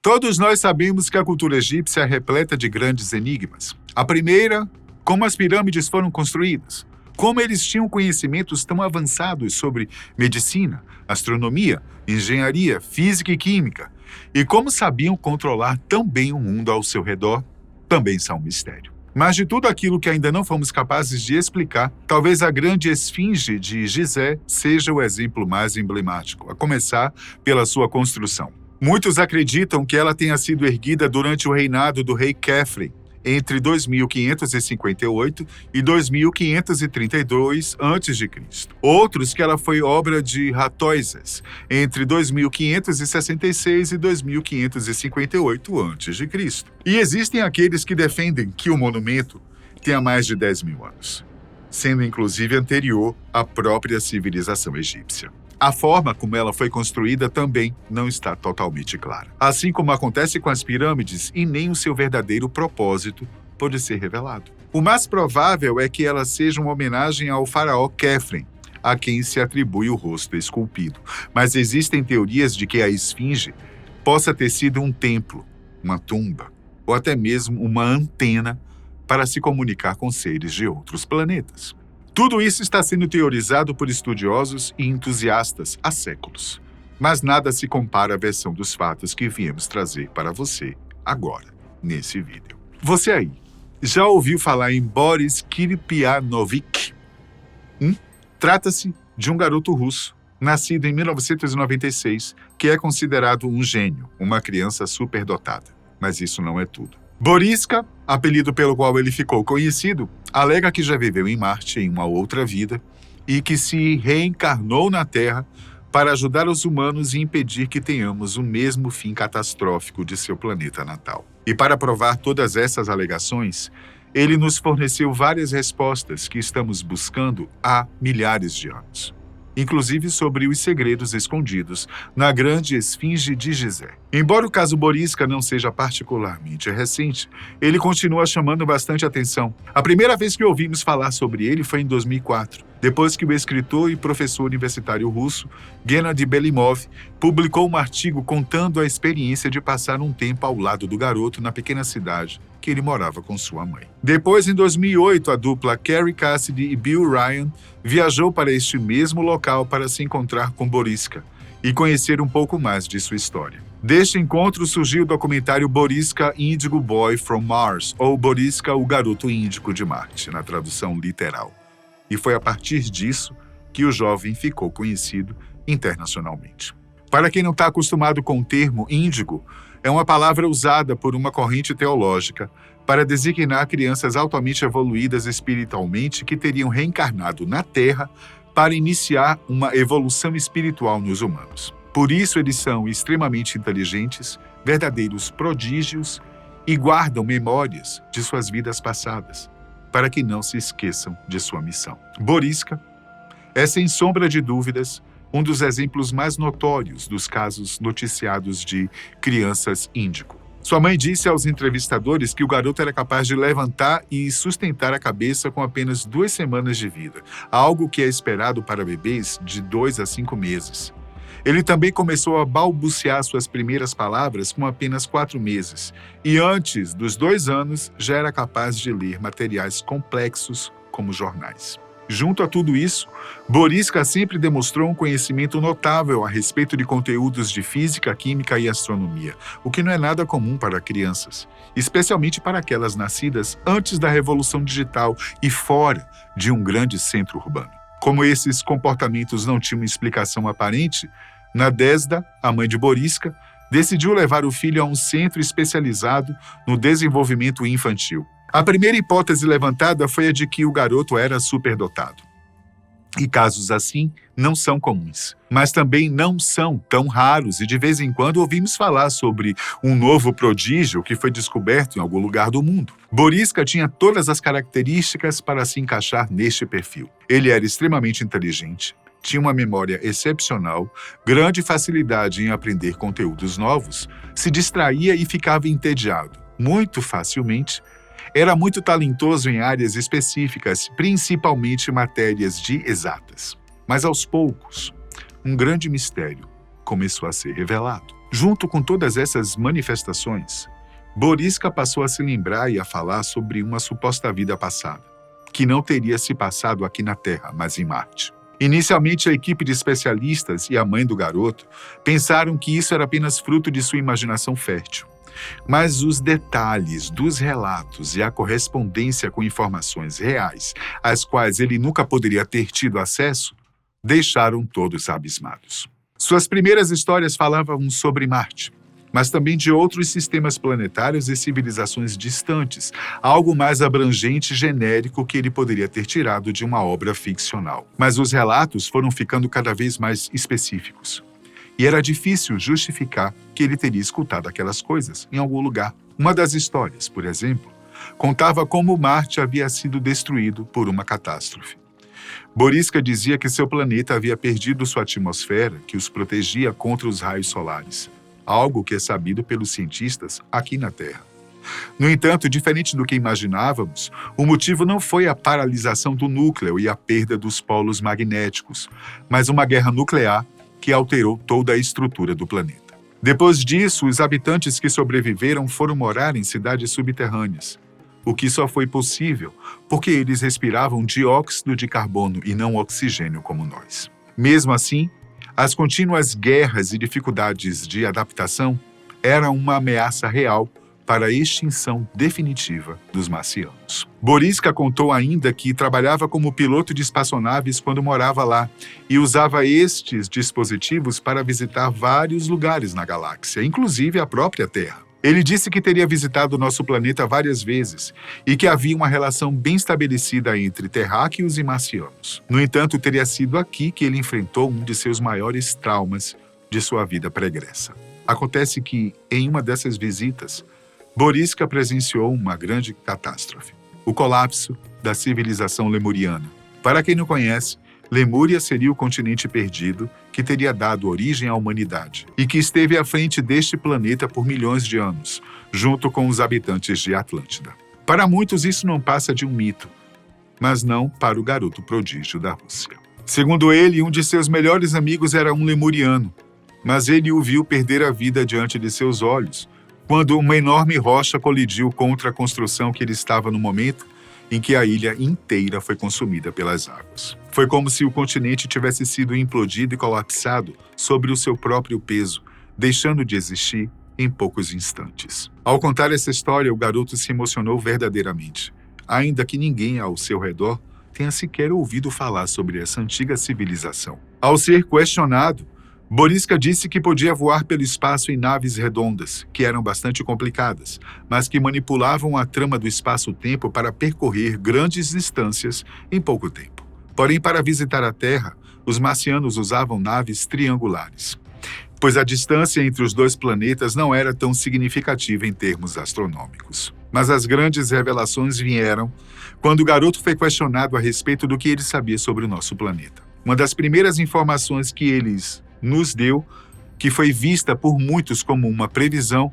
Todos nós sabemos que a cultura egípcia é repleta de grandes enigmas. A primeira, como as pirâmides foram construídas. Como eles tinham conhecimentos tão avançados sobre medicina, astronomia, engenharia, física e química. E como sabiam controlar tão bem o mundo ao seu redor, também são um mistério. Mas de tudo aquilo que ainda não fomos capazes de explicar, talvez a grande esfinge de Gizé seja o exemplo mais emblemático, a começar pela sua construção. Muitos acreditam que ela tenha sido erguida durante o reinado do rei Khafre, entre 2558 e 2532 a.C. Outros que ela foi obra de Hattusis, entre 2566 e 2558 a.C. E existem aqueles que defendem que o monumento tenha mais de 10.000 anos, sendo inclusive anterior à própria civilização egípcia. A forma como ela foi construída também não está totalmente clara. Assim como acontece com as pirâmides, e nem o seu verdadeiro propósito pode ser revelado. O mais provável é que ela seja uma homenagem ao faraó Khafre, a quem se atribui o rosto esculpido. Mas existem teorias de que a esfinge possa ter sido um templo, uma tumba, ou até mesmo uma antena para se comunicar com seres de outros planetas. Tudo isso está sendo teorizado por estudiosos e entusiastas há séculos. Mas nada se compara à versão dos fatos que viemos trazer para você agora, nesse vídeo. Você aí, já ouviu falar em Boris Kirpianovich? Trata-se de um garoto russo, nascido em 1996, que é considerado um gênio, uma criança superdotada. Mas isso não é tudo. Boriska, apelido pelo qual ele ficou conhecido, alega que já viveu em Marte em uma outra vida e que se reencarnou na Terra para ajudar os humanos e impedir que tenhamos o mesmo fim catastrófico de seu planeta natal. E para provar todas essas alegações, ele nos forneceu várias respostas que estamos buscando há milhares de anos, inclusive sobre os segredos escondidos na grande esfinge de Gizé. Embora o caso Boriska não seja particularmente recente, ele continua chamando bastante atenção. A primeira vez que ouvimos falar sobre ele foi em 2004, depois que o escritor e professor universitário russo Gennady Belimov publicou um artigo contando a experiência de passar um tempo ao lado do garoto na pequena cidade que ele morava com sua mãe. Depois, em 2008, a dupla Kerry Cassidy e Bill Ryan viajou para este mesmo local para se encontrar com Boriska e conhecer um pouco mais de sua história. Deste encontro surgiu o documentário Boriska Indigo Boy from Mars, ou Boriska, o Garoto Índico de Marte, na tradução literal. E foi a partir disso que o jovem ficou conhecido internacionalmente. Para quem não está acostumado com o termo índigo, é uma palavra usada por uma corrente teológica para designar crianças altamente evoluídas espiritualmente que teriam reencarnado na Terra para iniciar uma evolução espiritual nos humanos. Por isso eles são extremamente inteligentes, verdadeiros prodígios e guardam memórias de suas vidas passadas, para que não se esqueçam de sua missão. Boriska é, sem sombra de dúvidas, um dos exemplos mais notórios dos casos noticiados de crianças índigo. Sua mãe disse aos entrevistadores que o garoto era capaz de levantar e sustentar a cabeça com apenas 2 semanas de vida, algo que é esperado para bebês de 2 a 5 meses. Ele também começou a balbuciar suas primeiras palavras com apenas 4 meses, e antes dos 2 anos já era capaz de ler materiais complexos como jornais. Junto a tudo isso, Boriska sempre demonstrou um conhecimento notável a respeito de conteúdos de física, química e astronomia, o que não é nada comum para crianças, especialmente para aquelas nascidas antes da Revolução Digital e fora de um grande centro urbano. Como esses comportamentos não tinham explicação aparente, Nadezhda, a mãe de Boriska, decidiu levar o filho a um centro especializado no desenvolvimento infantil. A primeira hipótese levantada foi a de que o garoto era superdotado. E casos assim não são comuns, mas também não são tão raros e de vez em quando ouvimos falar sobre um novo prodígio que foi descoberto em algum lugar do mundo. Boriska tinha todas as características para se encaixar neste perfil. Ele era extremamente inteligente, tinha uma memória excepcional, grande facilidade em aprender conteúdos novos, se distraía e ficava entediado muito facilmente. Era muito talentoso em áreas específicas, principalmente matérias de exatas. Mas aos poucos, um grande mistério começou a ser revelado. Junto com todas essas manifestações, Boriska passou a se lembrar e a falar sobre uma suposta vida passada, que não teria se passado aqui na Terra, mas em Marte. Inicialmente, a equipe de especialistas e a mãe do garoto pensaram que isso era apenas fruto de sua imaginação fértil. Mas os detalhes dos relatos e a correspondência com informações reais, às quais ele nunca poderia ter tido acesso, deixaram todos abismados. Suas primeiras histórias falavam sobre Marte, mas também de outros sistemas planetários e civilizações distantes, algo mais abrangente e genérico que ele poderia ter tirado de uma obra ficcional. Mas os relatos foram ficando cada vez mais específicos. E era difícil justificar que ele teria escutado aquelas coisas em algum lugar. Uma das histórias, por exemplo, contava como Marte havia sido destruído por uma catástrofe. Boriska dizia que seu planeta havia perdido sua atmosfera que os protegia contra os raios solares, algo que é sabido pelos cientistas aqui na Terra. No entanto, diferente do que imaginávamos, o motivo não foi a paralisação do núcleo e a perda dos polos magnéticos, mas uma guerra nuclear que alterou toda a estrutura do planeta. Depois disso, os habitantes que sobreviveram foram morar em cidades subterrâneas, o que só foi possível porque eles respiravam dióxido de carbono e não oxigênio como nós. Mesmo assim, as contínuas guerras e dificuldades de adaptação eram uma ameaça real para a extinção definitiva dos marcianos. Boriska contou ainda que trabalhava como piloto de espaçonaves quando morava lá e usava estes dispositivos para visitar vários lugares na galáxia, inclusive a própria Terra. Ele disse que teria visitado nosso planeta várias vezes e que havia uma relação bem estabelecida entre terráqueos e marcianos. No entanto, teria sido aqui que ele enfrentou um de seus maiores traumas de sua vida pregressa. Acontece que, em uma dessas visitas, Boriska presenciou uma grande catástrofe: o colapso da civilização lemuriana. Para quem não conhece, Lemúria seria o continente perdido que teria dado origem à humanidade e que esteve à frente deste planeta por milhões de anos, junto com os habitantes de Atlântida. Para muitos, isso não passa de um mito, mas não para o garoto prodígio da Rússia. Segundo ele, um de seus melhores amigos era um lemuriano, mas ele o viu perder a vida diante de seus olhos, quando uma enorme rocha colidiu contra a construção que ele estava no momento em que a ilha inteira foi consumida pelas águas. Foi como se o continente tivesse sido implodido e colapsado sobre o seu próprio peso, deixando de existir em poucos instantes. Ao contar essa história, o garoto se emocionou verdadeiramente, ainda que ninguém ao seu redor tenha sequer ouvido falar sobre essa antiga civilização. Ao ser questionado, Boriska disse que podia voar pelo espaço em naves redondas, que eram bastante complicadas, mas que manipulavam a trama do espaço-tempo para percorrer grandes distâncias em pouco tempo. Porém, para visitar a Terra, os marcianos usavam naves triangulares, pois a distância entre os dois planetas não era tão significativa em termos astronômicos. Mas as grandes revelações vieram quando o garoto foi questionado a respeito do que ele sabia sobre o nosso planeta. Uma das primeiras informações que eles nos deu, que foi vista por muitos como uma previsão,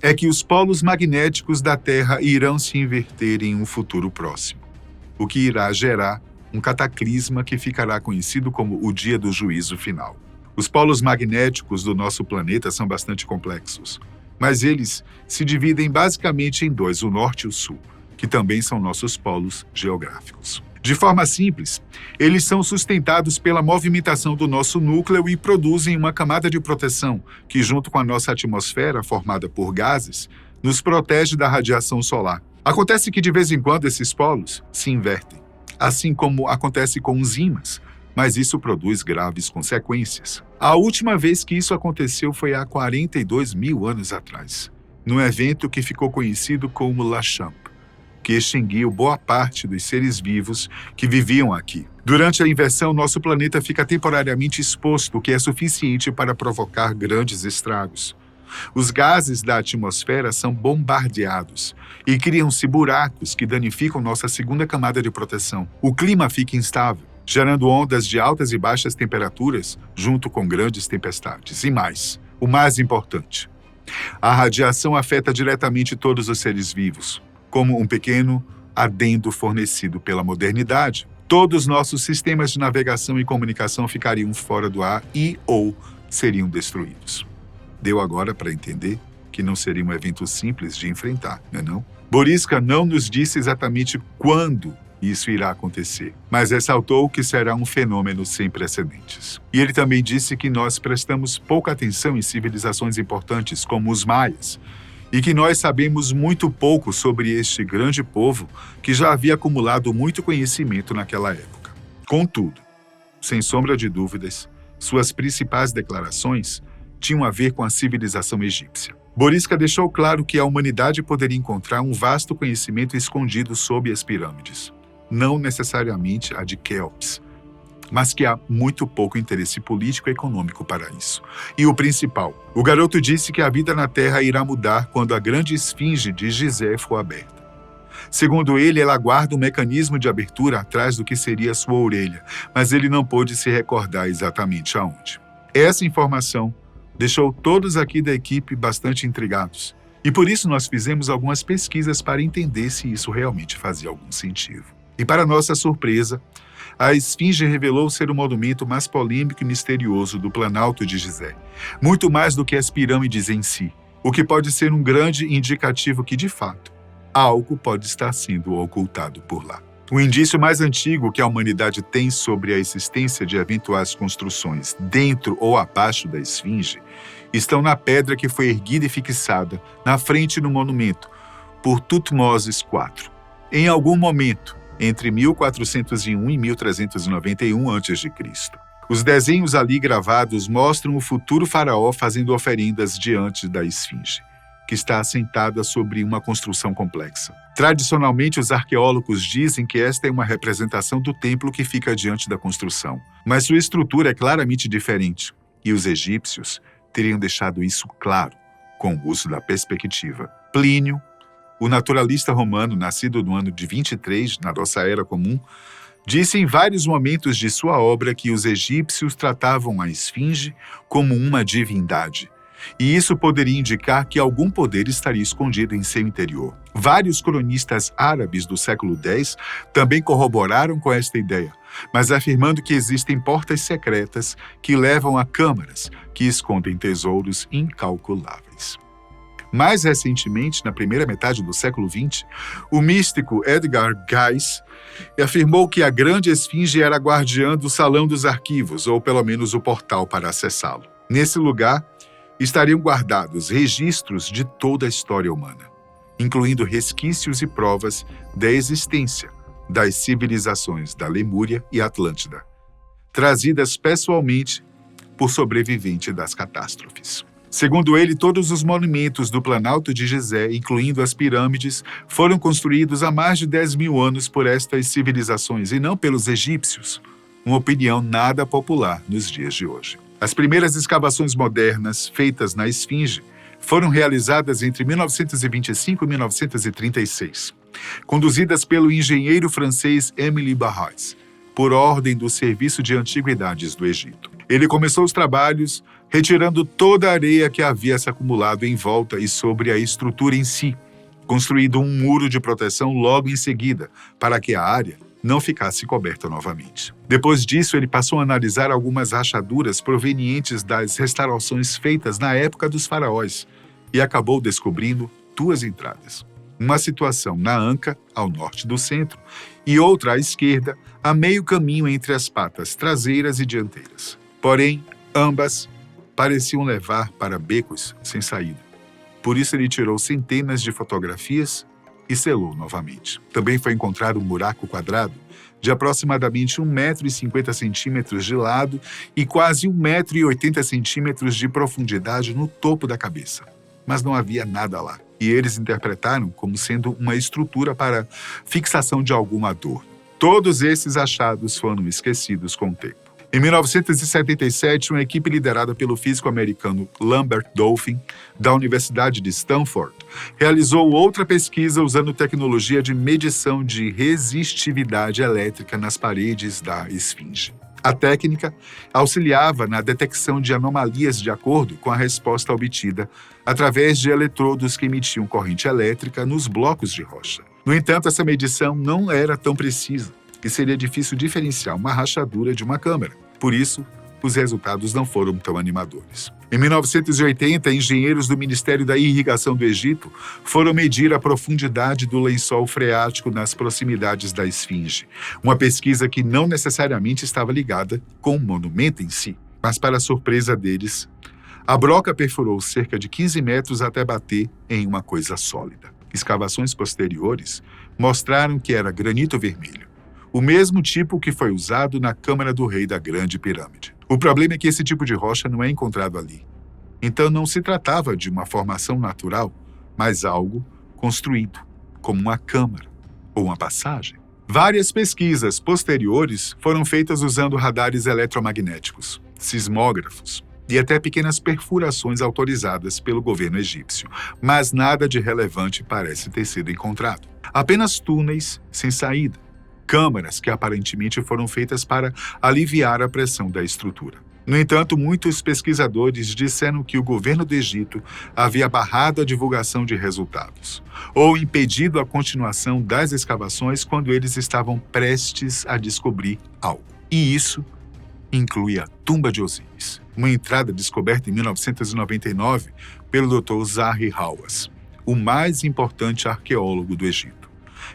é que os polos magnéticos da Terra irão se inverter em um futuro próximo, o que irá gerar um cataclisma que ficará conhecido como o Dia do Juízo Final. Os polos magnéticos do nosso planeta são bastante complexos, mas eles se dividem basicamente em dois, o norte e o sul, que também são nossos polos geográficos. De forma simples, eles são sustentados pela movimentação do nosso núcleo e produzem uma camada de proteção que, junto com a nossa atmosfera formada por gases, nos protege da radiação solar. Acontece que de vez em quando esses polos se invertem, assim como acontece com os ímãs, mas isso produz graves consequências. A última vez que isso aconteceu foi há 42 mil anos atrás, num evento que ficou conhecido como La Champ, que extinguiu boa parte dos seres vivos que viviam aqui. Durante a inversão, nosso planeta fica temporariamente exposto, o que é suficiente para provocar grandes estragos. Os gases da atmosfera são bombardeados e criam-se buracos que danificam nossa segunda camada de proteção. O clima fica instável, gerando ondas de altas e baixas temperaturas, junto com grandes tempestades. E mais, o mais importante, a radiação afeta diretamente todos os seres vivos, como um pequeno adendo fornecido pela modernidade. Todos os nossos sistemas de navegação e comunicação ficariam fora do ar ou seriam destruídos. Deu agora para entender que não seria um evento simples de enfrentar, não? Boriska não nos disse exatamente quando isso irá acontecer, mas ressaltou que será um fenômeno sem precedentes. E ele também disse que nós prestamos pouca atenção em civilizações importantes como os maias, e que nós sabemos muito pouco sobre este grande povo que já havia acumulado muito conhecimento naquela época. Contudo, sem sombra de dúvidas, suas principais declarações tinham a ver com a civilização egípcia. Boriska deixou claro que a humanidade poderia encontrar um vasto conhecimento escondido sob as pirâmides. Não necessariamente a de Quéops, mas que há muito pouco interesse político e econômico para isso. E o principal, o garoto disse que a vida na Terra irá mudar quando a grande esfinge de Gizé for aberta. Segundo ele, ela guarda um mecanismo de abertura atrás do que seria sua orelha, mas ele não pôde se recordar exatamente aonde. Essa informação deixou todos aqui da equipe bastante intrigados, e por isso nós fizemos algumas pesquisas para entender se isso realmente fazia algum sentido. E para nossa surpresa, a esfinge revelou ser o monumento mais polêmico e misterioso do Planalto de Gizé, muito mais do que as pirâmides em si, o que pode ser um grande indicativo que, de fato, algo pode estar sendo ocultado por lá. O indício mais antigo que a humanidade tem sobre a existência de eventuais construções dentro ou abaixo da esfinge estão na pedra que foi erguida e fixada na frente do monumento por Tutmoses IV. Em algum momento, entre 1401 e 1391 a.C. Os desenhos ali gravados mostram o futuro faraó fazendo oferendas diante da esfinge, que está assentada sobre uma construção complexa. Tradicionalmente, os arqueólogos dizem que esta é uma representação do templo que fica diante da construção, mas sua estrutura é claramente diferente, e os egípcios teriam deixado isso claro com o uso da perspectiva. Plínio, o naturalista romano nascido no ano de 23, na nossa era comum, disse em vários momentos de sua obra que os egípcios tratavam a esfinge como uma divindade, e isso poderia indicar que algum poder estaria escondido em seu interior. Vários cronistas árabes do século X também corroboraram com esta ideia, mas afirmando que existem portas secretas que levam a câmaras que escondem tesouros incalculáveis. Mais recentemente, na primeira metade do século XX, o místico Edgar Cayce afirmou que a grande esfinge era a guardiã do Salão dos Arquivos, ou pelo menos o portal para acessá-lo. Nesse lugar, estariam guardados registros de toda a história humana, incluindo resquícios e provas da existência das civilizações da Lemúria e Atlântida, trazidas pessoalmente por sobreviventes das catástrofes. Segundo ele, todos os monumentos do Planalto de Gizé, incluindo as pirâmides, foram construídos há mais de 10 mil anos por estas civilizações e não pelos egípcios, uma opinião nada popular nos dias de hoje. As primeiras escavações modernas feitas na esfinge foram realizadas entre 1925 e 1936, conduzidas pelo engenheiro francês Émile Barrais, por ordem do Serviço de Antiguidades do Egito. Ele começou os trabalhos retirando toda a areia que havia se acumulado em volta e sobre a estrutura em si, construindo um muro de proteção logo em seguida, para que a área não ficasse coberta novamente. Depois disso, ele passou a analisar algumas rachaduras provenientes das restaurações feitas na época dos faraós e acabou descobrindo 2 entradas. Uma situação na anca, ao norte do centro, e outra à esquerda, a meio caminho entre as patas traseiras e dianteiras. Porém, ambas pareciam levar para becos sem saída. Por isso ele tirou centenas de fotografias e selou novamente. Também foi encontrado um buraco quadrado de aproximadamente 1,50 m de lado e quase 1,80 m de profundidade no topo da cabeça. Mas não havia nada lá, e eles interpretaram como sendo uma estrutura para fixação de algum adorno. Todos esses achados foram esquecidos com o tempo. Em 1977, uma equipe liderada pelo físico americano Lambert Dolphin, da Universidade de Stanford, realizou outra pesquisa usando tecnologia de medição de resistividade elétrica nas paredes da esfinge. A técnica auxiliava na detecção de anomalias de acordo com a resposta obtida através de eletrodos que emitiam corrente elétrica nos blocos de rocha. No entanto, essa medição não era tão precisa e seria difícil diferenciar uma rachadura de uma câmara. Por isso, os resultados não foram tão animadores. Em 1980, engenheiros do Ministério da Irrigação do Egito foram medir a profundidade do lençol freático nas proximidades da esfinge, uma pesquisa que não necessariamente estava ligada com o monumento em si. Mas, para a surpresa deles, a broca perfurou cerca de 15 metros até bater em uma coisa sólida. Escavações posteriores mostraram que era granito vermelho, o mesmo tipo que foi usado na Câmara do Rei da Grande Pirâmide. O problema é que esse tipo de rocha não é encontrado ali. Então não se tratava de uma formação natural, mas algo construído, como uma câmara ou uma passagem. Várias pesquisas posteriores foram feitas usando radares eletromagnéticos, sismógrafos e até pequenas perfurações autorizadas pelo governo egípcio, mas nada de relevante parece ter sido encontrado. Apenas túneis sem saída, câmaras que aparentemente foram feitas para aliviar a pressão da estrutura. No entanto, muitos pesquisadores disseram que o governo do Egito havia barrado a divulgação de resultados, ou impedido a continuação das escavações quando eles estavam prestes a descobrir algo. E isso inclui a tumba de Osíris, uma entrada descoberta em 1999 pelo Dr. Zahi Hawass, o mais importante arqueólogo do Egito,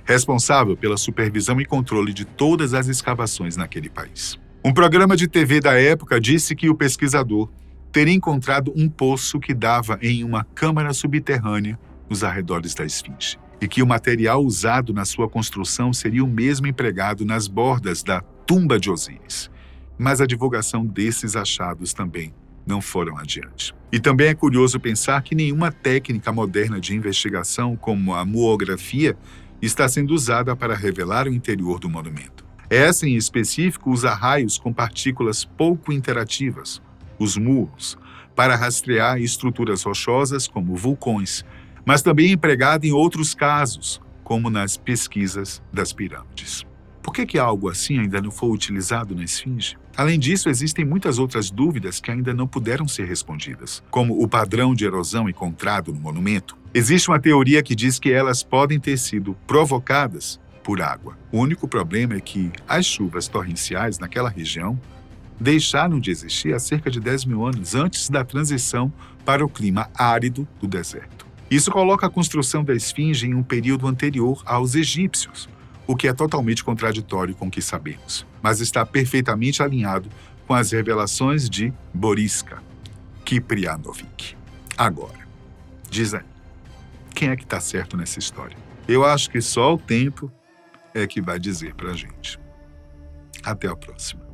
responsável pela supervisão e controle de todas as escavações naquele país. Um programa de TV da época disse que o pesquisador teria encontrado um poço que dava em uma câmara subterrânea nos arredores da esfinge, e que o material usado na sua construção seria o mesmo empregado nas bordas da tumba de Osíris. Mas a divulgação desses achados também não foram adiante. E também é curioso pensar que nenhuma técnica moderna de investigação, como a muografia, está sendo usada para revelar o interior do monumento. Essa, em específico, usa raios com partículas pouco interativas, os muons, para rastrear estruturas rochosas como vulcões, mas também é empregada em outros casos, como nas pesquisas das pirâmides. Por que algo assim ainda não foi utilizado na esfinge? Além disso, existem muitas outras dúvidas que ainda não puderam ser respondidas, como o padrão de erosão encontrado no monumento. Existe uma teoria que diz que elas podem ter sido provocadas por água. O único problema é que as chuvas torrenciais naquela região deixaram de existir há cerca de 10 mil anos antes da transição para o clima árido do deserto. Isso coloca a construção da esfinge em um período anterior aos egípcios, o que é totalmente contraditório com o que sabemos, mas está perfeitamente alinhado com as revelações de Boriska Kiprianovic. Agora, diz aí, quem é que está certo nessa história? Eu acho que só o tempo é que vai dizer pra gente. Até a próxima.